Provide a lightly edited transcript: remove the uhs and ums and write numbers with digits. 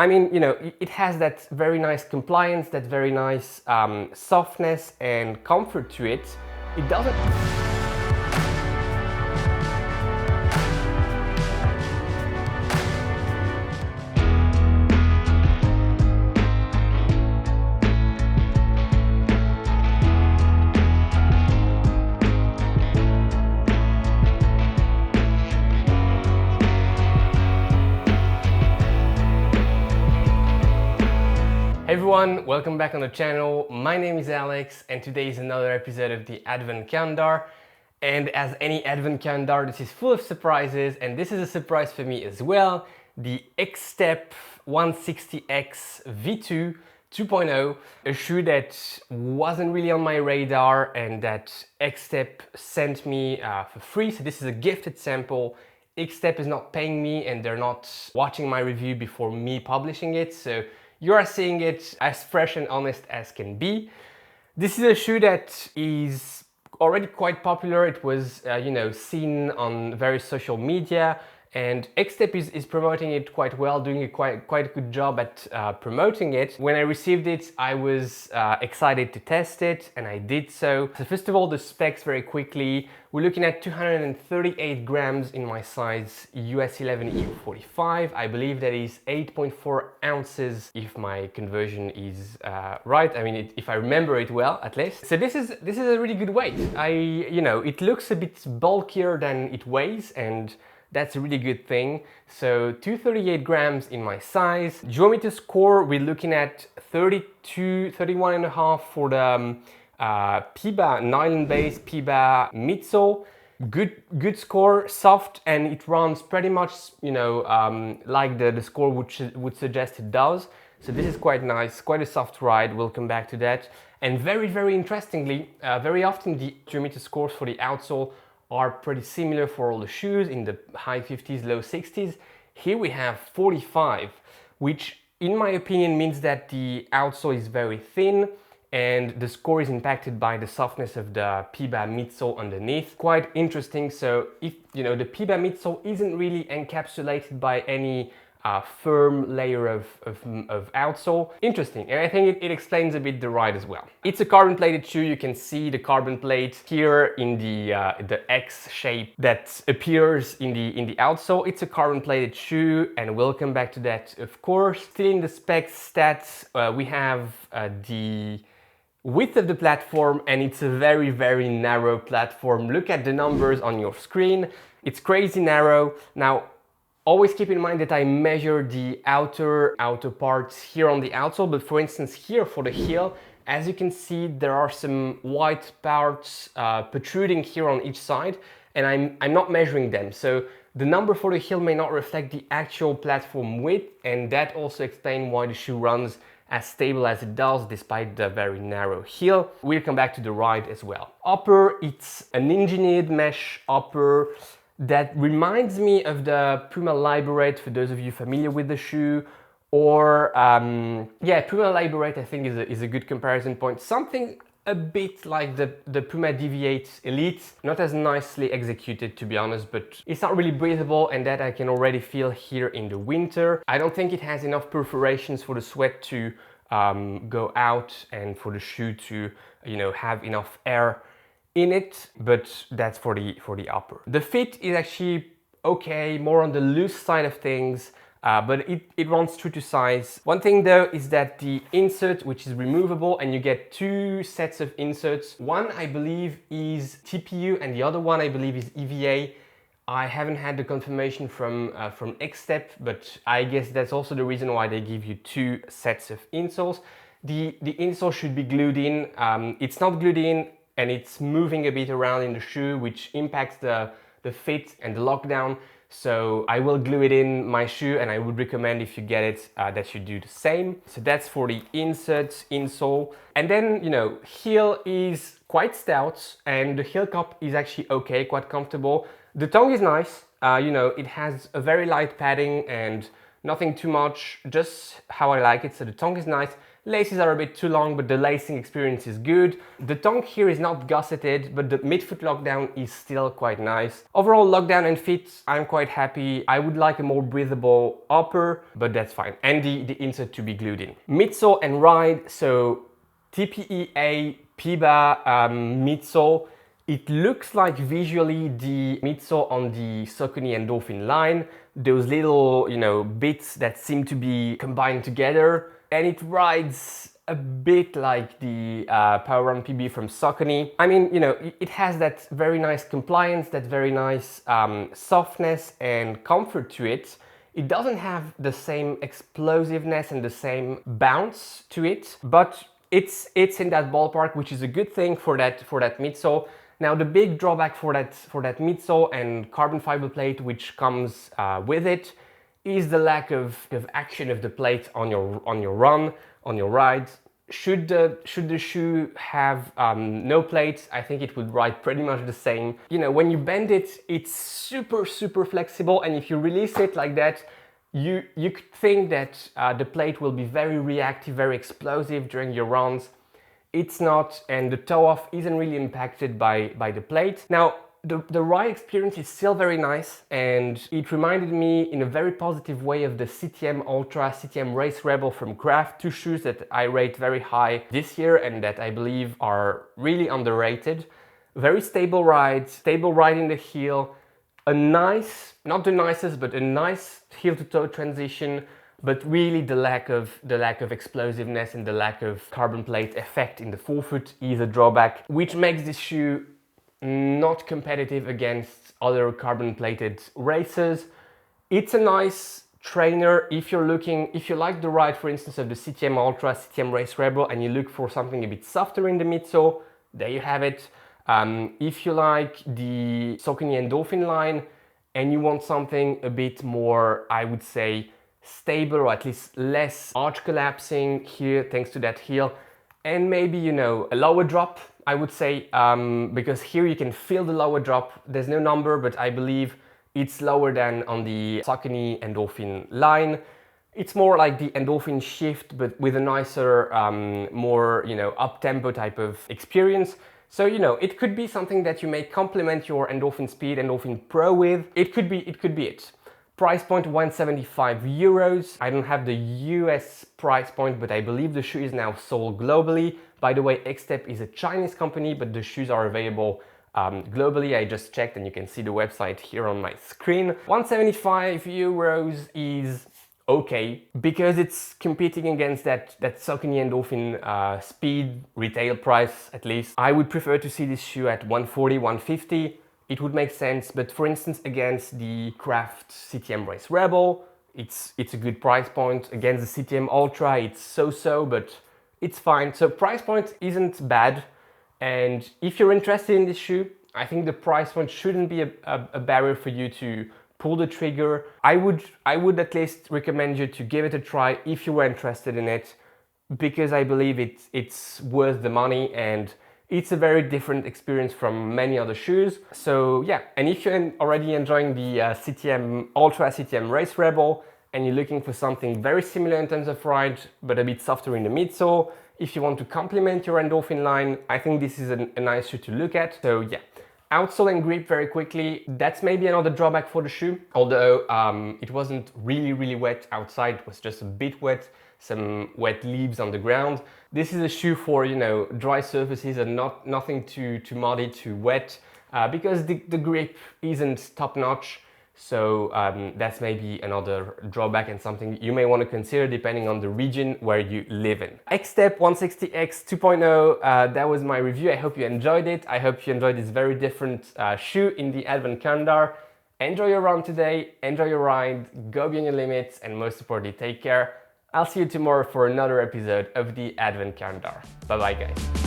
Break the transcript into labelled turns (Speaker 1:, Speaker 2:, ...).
Speaker 1: I mean, it has that very nice compliance, that very nice softness and comfort to it. It doesn't... Hey everyone, welcome back on the channel. My name is Alex and today is another episode of the Advent Calendar. And as any Advent Calendar, this is full of surprises, and this is a surprise for me as well. The Xtep 160X V2 2.0, a shoe that wasn't really on my radar and that Xtep sent me for free. So this is a gifted sample. Xtep is not paying me and they're not watching my review before me publishing it. So you are seeing it as fresh and honest as can be. This is a shoe that is already quite popular. It was, seen on various social media, and Xtep is promoting it quite well, doing a quite a good job at promoting it. When I received it, I was excited to test it, and I did so. So first of all, the specs very quickly. We're looking at 238 grams in my size US 11 EU45. I believe that is 8.4 ounces if my conversion is right. I mean, if I remember it well, at least. So this is a really good weight. It looks a bit bulkier than it weighs, and that's a really good thing. So 238 grams in my size. Geometer score, we're looking at 31 and a half for the PIBA nylon-based PIBA midsole. Good score, soft, and it runs pretty much, like the score would suggest it does. So this is quite nice, quite a soft ride. We'll come back to that. And very interestingly, very often the geometer scores for the outsole are pretty similar for all the shoes, in the high 50s, low 60s. Here we have 45, which in my opinion means that the outsole is very thin and the score is impacted by the softness of the PIBA midsole underneath. Quite interesting. So if the PIBA midsole isn't really encapsulated by any firm layer of outsole. Interesting, and I think it explains a bit the ride as well. It's a carbon plated shoe. You can see the carbon plate here in the X shape that appears in the outsole. It's a carbon plated shoe, and we'll come back to that, of course. Still in the specs stats, we have the width of the platform, and it's a very narrow platform. Look at the numbers on your screen. It's crazy narrow. Now, always keep in mind that I measure the outer parts here on the outsole, but for instance here for the heel, as you can see, there are some white parts protruding here on each side, and I'm not measuring them. So the number for the heel may not reflect the actual platform width, and that also explains why the shoe runs as stable as it does despite the very narrow heel. We'll come back to the ride as well. Upper, it's an engineered mesh upper that reminds me of the Puma Liberate, for those of you familiar with the shoe, or Puma Liberate I think is a good comparison point. Something a bit like the Puma DV8 Elite, not as nicely executed to be honest, but it's not really breathable, and that I can already feel here in the winter. I don't think it has enough perforations for the sweat to go out and for the shoe to have enough air in it, but that's for the upper. The fit is actually okay, more on the loose side of things, but it runs true to size. One thing though is that the insert, which is removable, and you get two sets of inserts. One I believe is TPU and the other one I believe is EVA. I haven't had the confirmation from Xtep, but I guess that's also the reason why they give you two sets of insoles. The insole should be glued in. It's not glued in, and it's moving a bit around in the shoe, which impacts the fit and the lockdown. So I will glue it in my shoe, and I would recommend, if you get it, that you do the same. So that's for the inserts, insole. And then, heel is quite stout, and the heel cup is actually okay, quite comfortable. The tongue is nice. It has a very light padding and nothing too much, just how I like it. So the tongue is nice. Laces are a bit too long, but the lacing experience is good. The tongue here is not gusseted, but the midfoot lockdown is still quite nice. Overall lockdown and fit, I'm quite happy. I would like a more breathable upper, but that's fine. And the insert to be glued in. Midsole and ride, so TPEA PIBA midsole. It looks like visually the midsole on the Saucony Endorphin line. Those little, bits that seem to be combined together. And it rides a bit like the Power Run PB from Saucony. I mean, it has that very nice compliance, that very nice softness and comfort to it. It doesn't have the same explosiveness and the same bounce to it, but it's in that ballpark, which is a good thing for that midsole. Now, the big drawback for that midsole and carbon fiber plate, which comes with it, is the lack of action of the plate on your run, on your ride. Should the shoe have no plate, I think it would ride pretty much the same. When you bend it, it's super flexible, and if you release it like that, you could think that the plate will be very reactive, very explosive during your runs. It's not, and the toe off isn't really impacted by the plate. Now, the ride experience is still very nice, and it reminded me in a very positive way of the CTM Ultra, CTM Race Rebel from Craft, two shoes that I rate very high this year and that I believe are really underrated. Very stable ride in the heel, a nice, not the nicest, but a nice heel to toe transition, but really the lack of explosiveness and the lack of carbon plate effect in the forefoot is a drawback, which makes this shoe not competitive against other carbon plated racers. It's a nice trainer if you like the ride, for instance, of the CTM Ultra, CTM Race Rebel, and you look for something a bit softer in the midsole, there you have it. If you like the Saucony Endorphin line and you want something a bit more, I would say, stable, or at least less arch collapsing here thanks to that heel, and maybe a lower drop, I would say, because here you can feel the lower drop. There's no number, but I believe it's lower than on the Saucony Endorphin line. It's more like the Endorphin Shift, but with a nicer, more up-tempo type of experience. So it could be something that you may complement your Endorphin Speed, Endorphin Pro with. It could be it. Price point 175 euros. I don't have the US price point, but I believe the shoe is now sold globally. By the way, Xtep is a Chinese company, but the shoes are available globally. I just checked and you can see the website here on my screen. 175 euros is okay because it's competing against that Saucony Endorphin Speed retail price, at least. I would prefer to see this shoe at 140, 150. It would make sense, but for instance, against the Craft CTM Race Rebel, it's a good price point. Against the CTM Ultra, it's so-so, but it's fine. So price point isn't bad. And if you're interested in this shoe, I think the price point shouldn't be a barrier for you to pull the trigger. I would at least recommend you to give it a try if you were interested in it, because I believe it's worth the money and it's a very different experience from many other shoes. So yeah, and if you're already enjoying the CTM Ultra, CTM Race Rebel, and you're looking for something very similar in terms of ride, but a bit softer in the midsole, if you want to complement your Endorphin line, I think this is a nice shoe to look at. So yeah, outsole and grip very quickly. That's maybe another drawback for the shoe, although it wasn't really wet outside, it was just a bit wet, some wet leaves on the ground. This is a shoe for, dry surfaces and nothing too muddy, too wet, because the grip isn't top notch. So that's maybe another drawback and something you may want to consider depending on the region where you live in. Xtep 160X 2.0, that was my review. I hope you enjoyed it. I hope you enjoyed this very different shoe in the Advent calendar. Enjoy your run today, enjoy your ride, go beyond your limits, and most importantly, take care. I'll see you tomorrow for another episode of the Advent calendar. Bye bye guys.